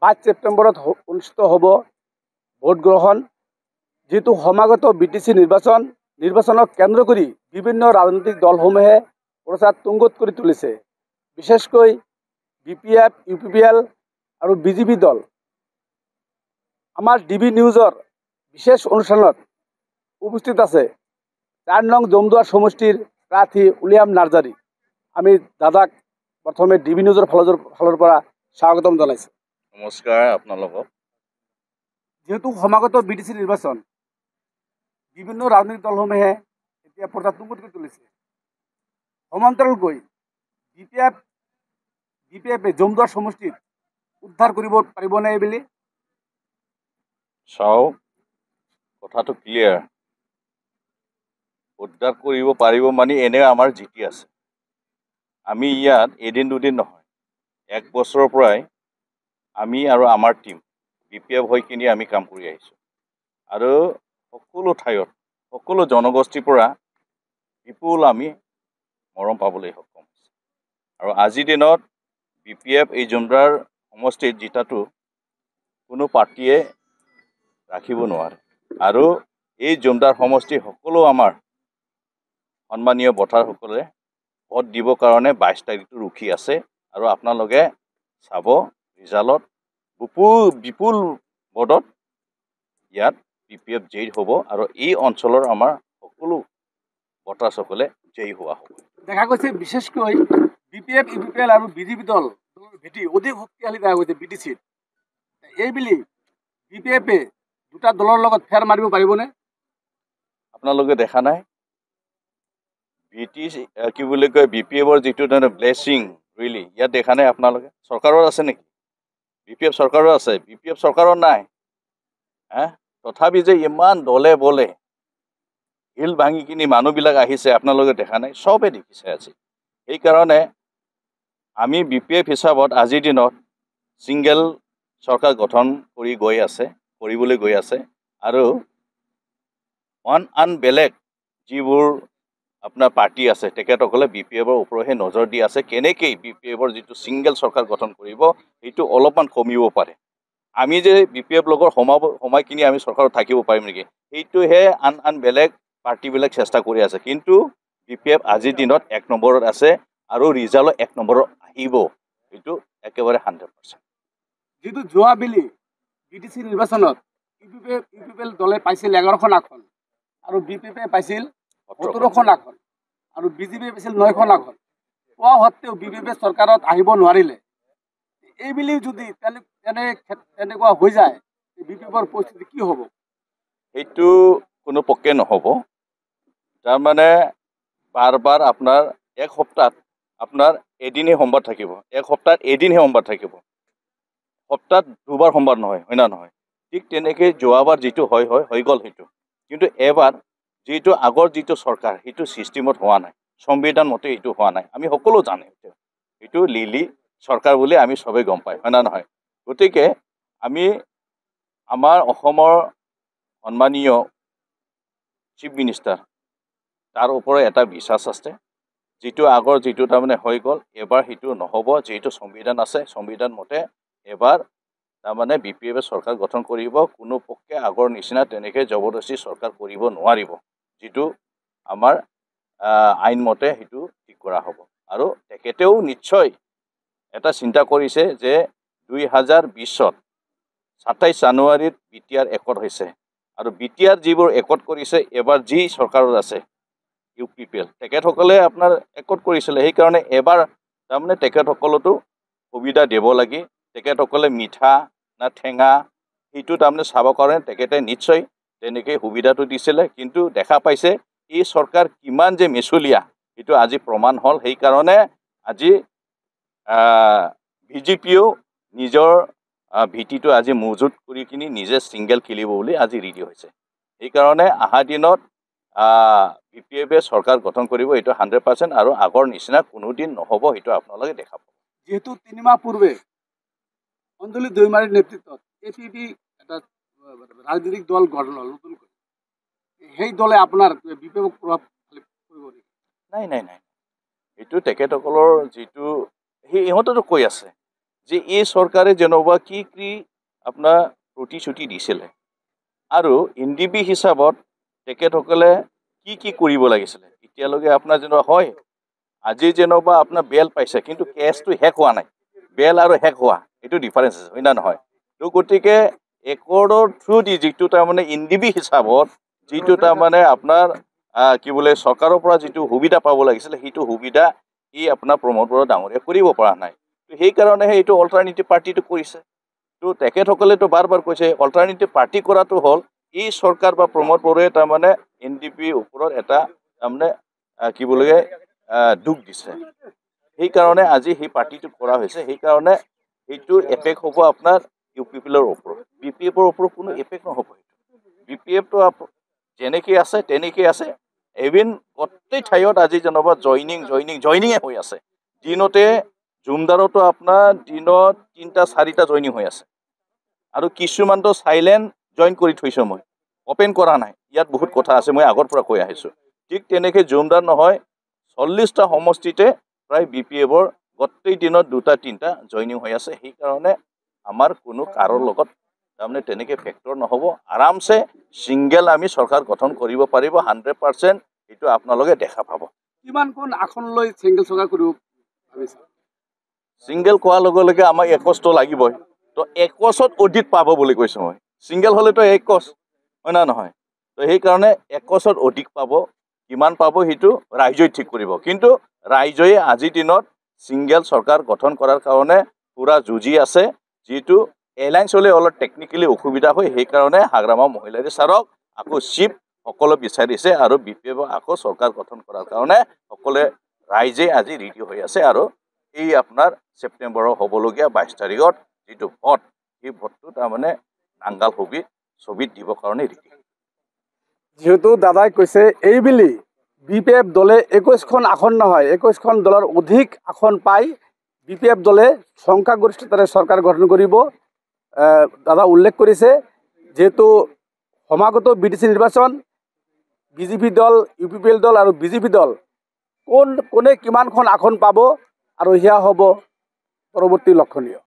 5 ছেপ্টেম্বৰত অনুষ্ঠিত হ'ব ভোট গ্ৰহণ। যেহেতু সমাগত BTC নিৰ্বাচনক কেন্দ্ৰ কৰি বিভিন্ন ৰাজনৈতিক দলসমূহে প্ৰচাৰ তুংগত কৰি তুলিছে। বিশেষকৈ BPF, UPPL আৰু BJP দল। আমাৰ DB নিউজৰ বিশেষ অনুষ্ঠানত উপস্থিত আছে 4 নং জমদুৱাৰ সমষ্টিৰ প্ৰাৰ্থী উলিয়াম নাৰ্জাৰী। আমি দাদাক প্ৰথমে DB নিউজৰ ফালৰ পৰা স্বাগতম জনাইছোঁ। নমস্কাৰ আপোনালোকক। যেহেতু সমাগত BTC নিৰ্বাচন, বিভিন্ন ৰাজনৈতিক দলসমূহে এতিয়া প্ৰচাৰ তুংগত কৰি তুলিছে। সমান্তৰালকৈ BPF জমদুৱাৰ সমষ্টিত উদ্ধাৰ কৰিব পাৰিবনে বুলি? চাওক, কথাটো ক্লিয়াৰ। উদ্ধাৰ কৰিব পাৰিব মানে এনে আমাৰ জিতি আছে। আমি ইয়াত এদিন দুদিন নহয়, 1 বছৰৰ পৰাই আমি আৰু আমাৰ টিম BPF হৈ কিনি আমি কাম কৰি আহিছোঁ। আৰু সকলো ঠাইত সকলো জনগোষ্ঠীৰ পৰা বিপুল আমি মৰম পাবলৈ সক্ষম হৈছে। আৰু আজিৰ দিনত BPF এই জমদুৱাৰ সমষ্টিত জিতাটো কোনো পাৰ্টীয়ে ৰাখিব নোৱাৰে। আৰু এই জমদুৱাৰ সমষ্টি সকলো আমাৰ সন্মানীয় ভোটাৰসকলে ভোট দিবৰ কাৰণে 22 তাৰিখটো ৰখি আছে। আৰু আপোনালোকে চাব ৰিজাল্টত বিপুল ভোটত ইয়াত BPF জয়ী হ'ব আৰু এই অঞ্চলৰ আমাৰ সকলো ভোটাৰসকলে জয়ী হোৱা হ'ব। দেখা গৈছে বিশেষকৈ BPF, UPPL আৰু BJP দলৰ ভেটি অধিক শক্তিশালী দেখা গৈছে BTCত। এইবুলি BPFে দুটা দলৰ লগত ফেৰ মাৰিব পাৰিবনে? আপোনালোকে দেখা নাই কি বুলি কয় BPFৰ যিটো ব্লেছিং ৰিলি ইয়াত দেখা নাই আপোনালোকে? চৰকাৰৰ আছে নেকি? BPF চৰকাৰৰ আছে, BPF চৰকাৰৰ নাই। তথাপি যে ইমান দলে বলে শিল ভাঙি কিনি মানুহবিলাক আহিছে আপোনালোকে দেখা নাই? চবে দেখিছে আজি। সেইকাৰণে আমি BPF হিচাপত আজিৰ দিনত ছিংগল চৰকাৰ গঠন কৰিবলৈ গৈ আছে। আৰু আন বেলেগ যিবোৰ আপোনাৰ পাৰ্টি আছে তেখেতসকলে BPFৰ ওপৰতহে নজৰ দি আছে। কেনেকৈ BPFৰ যিটো ছিংগল চৰকাৰ গঠন কৰিব সেইটো অলপমান কমিব পাৰে। আমি যে BPF লগৰ সোমাই কিনি আমি চৰকাৰত থাকিব পাৰিম নেকি, সেইটোহে আন বেলেগ পাৰ্টিবিলাক চেষ্টা কৰি আছে। কিন্তু BPF আজিৰ দিনত 1 নম্বৰত আছে আৰু ৰিজাল্ট 1 নম্বৰত আহিব, এইটো একেবাৰে 100%। যিটো যোৱাবেলি BTC নিৰ্বাচনত UPPL দলে পাইছিল 11খন আসন আৰু BPFে পাইছিল 17খন আসন আৰু BJP পাইছিল 9খন আসন। পোৱা সত্ত্বেও BPFে চৰকাৰত আহিব নোৱাৰিলে। এইবুলি যদি তেনেকুৱা হৈ যায় BPFৰ পৰিস্থিতি কি হ'ব? সেইটো কোনো পক্ষে নহ'ব। তাৰমানে বাৰ আপোনাৰ 1 সপ্তাহত আপোনাৰ এদিনহে সোমবাৰ থাকিব, 1 সপ্তাহত এদিনহে সোমবাৰ থাকিব, সপ্তাহত 2 বাৰ সোমবাৰ নহয়, হয় না নহয়? ঠিক তেনেকৈ যোৱাবাৰ যিটো হৈ গ'ল সেইটো। কিন্তু এবাৰ যিটো আগৰ যিটো চৰকাৰ সেইটো ছিষ্টেমত হোৱা নাই, সংবিধান মতে এইটো হোৱা নাই। আমি সকলো জানে এইটো লিলি চৰকাৰ বুলি আমি চবেই গম পাই, হয় না নহয়? গতিকে আমি আমাৰ অসমৰ সন্মানীয় চিফ মিনিষ্টাৰ তাৰ ওপৰত এটা বিশ্বাস আছে। যিটো আগৰ যিটো তাৰমানে হৈ গ'ল এবাৰ সেইটো নহ'ব। যিহেতু সংবিধান আছে, সংবিধান মতে এবাৰ তাৰমানে BPFে চৰকাৰ গঠন কৰিব। কোনো পক্ষে আগৰ নিচিনা তেনেকৈ জবৰদস্তি চৰকাৰ কৰিব নোৱাৰিব। যিটো আমাৰ আইন মতে সেইটো ঠিক কৰা হ'ব। আৰু তেখেতেও নিশ্চয় এটা চিন্তা কৰিছে যে 2020ত 27 জানুৱাৰীত BTR একত হৈছে আৰু BTR যিবোৰ একত কৰিছে এবাৰ যি চৰকাৰত আছে UPPL তেখেতসকলে আপোনাৰ একত কৰিছিলে। সেইকাৰণে এবাৰ তাৰমানে তেখেতসকলতো সুবিধা দিব লাগে। তেখেতসকলে মিঠা না ঠেঙা সেইটো তাৰমানে চাবৰ কাৰণে তেখেতে নিশ্চয় তেনেকৈ সুবিধাটো দিছিলে। কিন্তু দেখা পাইছে এই চৰকাৰ কিমান যে মেচুলীয়া সেইটো আজি প্ৰমাণ হ'ল। সেইকাৰণে আজি BJPয়েও নিজৰ ভিটিটো আজি মজুত কৰি কিনি নিজে ছিংগল খেলিব বুলি আজি ৰেডি হৈছে। সেইকাৰণে অহা দিনত BPFে চৰকাৰ গঠন কৰিব, এইটো 100%। আৰু আগৰ নিচিনা কোনোদিন নহ'ব, সেইটো আপোনালোকে দেখা পাব। যিহেতু 3 মাহ পূৰ্বে অঞ্জলি দৈমাৰীৰ নেতৃত্বত APP এটা ৰাজনৈতিক দল গঠন হ'ল নতুনকৈ, সেই দলে আপোনাৰ BPFক প্ৰভাৱ কৰিব নেকি? নাই। এইটো তেখেতসকলৰ যিটো ইহঁতেতো কৈ আছে যে এই চৰকাৰে যেনেবা কি আপোনাৰ প্ৰতিশ্ৰুতি দিছিলে আৰু NDP হিচাপত তেখেতসকলে কি কৰিব লাগিছিলে এতিয়ালৈকে আপোনাৰ যেনেবা হয় আজি যেনেবা আপোনাৰ বেল পাইছে কিন্তু কেছটো শেষ হোৱা নাই বেল আৰু শেষ হোৱা এইটো ডিফাৰেঞ্চ আছে হয় না নহয় তো গতিকে একৰ্ডৰ থ্ৰু দি যিটো তাৰমানে NDP হিচাপত যিটো তাৰমানে আপোনাৰ কি বোলে চৰকাৰৰ পৰা যিটো সুবিধা পাব লাগিছিলে সেইটো সুবিধা ই আপোনাৰ প্ৰমোদ বড়ো ডাঙৰীয়া কৰিব পৰা নাই তো সেইকাৰণেহে এইটো অল্টাৰনেটিভ পাৰ্টিটো কৰিছে তো তেখেতসকলেতো বাৰ কৈছে অল্টাৰনেটিভ পাৰ্টি কৰাটো হ'ল এই চৰকাৰ বা প্ৰমোদ বড়োৱে তাৰমানে NDPৰ ওপৰত এটা তাৰমানে কি বোলে দুখ দিছে সেইকাৰণে আজি সেই পাৰ্টিটো কৰা হৈছে সেইকাৰণে সেইটোৰ এফেক্ট হ'ব আপোনাৰ UPPৰ ওপৰত BPFৰ ওপৰত কোনো এফেক্ট নহ'ব BPFটো যেনেকৈ আছে তেনেকৈ আছে ইভিন গোটেই ঠাইত আজি যেনেবা জইনিঙে হৈ আছে দিনতে জুমদাৰতো আপোনাৰ দিনত 3টা 4টা জইনিং হৈ আছে আৰু কিছুমানটো চাইলেণ্ট জইন কৰি থৈছোঁ মই অপেন কৰা নাই ইয়াত বহুত কথা আছে মই আগৰ পৰা কৈ আহিছোঁ ঠিক তেনেকৈ জুমদাৰ নহয় 40টা সমষ্টিতে প্ৰায় BPFৰ গোটেই দিনত 2টা 3টা জইনিং হৈ আছে সেইকাৰণে আমাৰ কোনো কাৰোৰ লগত তাৰমানে তেনেকৈ ফেক্টৰ নহ'ব আৰামছে ছিংগেল আমি চৰকাৰ গঠন কৰিব পাৰিব 100% এইটো আপোনালোকে দেখা পাব কিমানখন আসন লৈ ছিংগল চৰকাৰ কৰিব ভাবিছে ছিংগেল কোৱাৰ লগে লগে আমাক 21টো লাগিবই তো 21ত অডিট পাব বুলি কৈছোঁ মই ছিংগেল হ'লেতো 21 হয় না নহয় তো সেইকাৰণে 21ত অধিক পাব কিমান পাব সেইটো ৰাইজই ঠিক কৰিব কিন্তু ৰাইজই আজিৰ দিনত ছিংগেল চৰকাৰ গঠন কৰাৰ কাৰণে পুৰা যুঁজি আছে যিটো এলায়েন্স হ'লে অলপ টেকনিকেলি অসুবিধা হয় সেইকাৰণে হাগ্ৰামা মহিলাৰী ছাৰক আকৌ চিফ সকলো বিচাৰিছে আৰু BPF আকৌ চৰকাৰ গঠন কৰাৰ কাৰণে সকলোৱে ৰাইজে আজি ৰেডি হৈ আছে আৰু এই আপোনাৰ ছেপ্টেম্বৰৰ হ'বলগীয়া 22 তাৰিখত যিটো ভোট সেই ভোটটো তাৰমানে নাংগাল ছবিত দিবৰ কাৰণে ৰেডি যেহেতু দাদাই কৈছে এইবেলি BPF দলে 21খন আসন নহয় 21খন দলৰ অধিক আসন পাই BPF দলে সংখ্যাগৰিষ্ঠতাৰে চৰকাৰ গঠন কৰিব দাদা উল্লেখ কৰিছে যেহেতু সমাগত BTC নিৰ্বাচন BJP দল UPPL দল আৰু BJP দল কোনে কিমানখন আসন পাব আৰু সেয়া হ'ব পৰৱৰ্তী লক্ষণীয়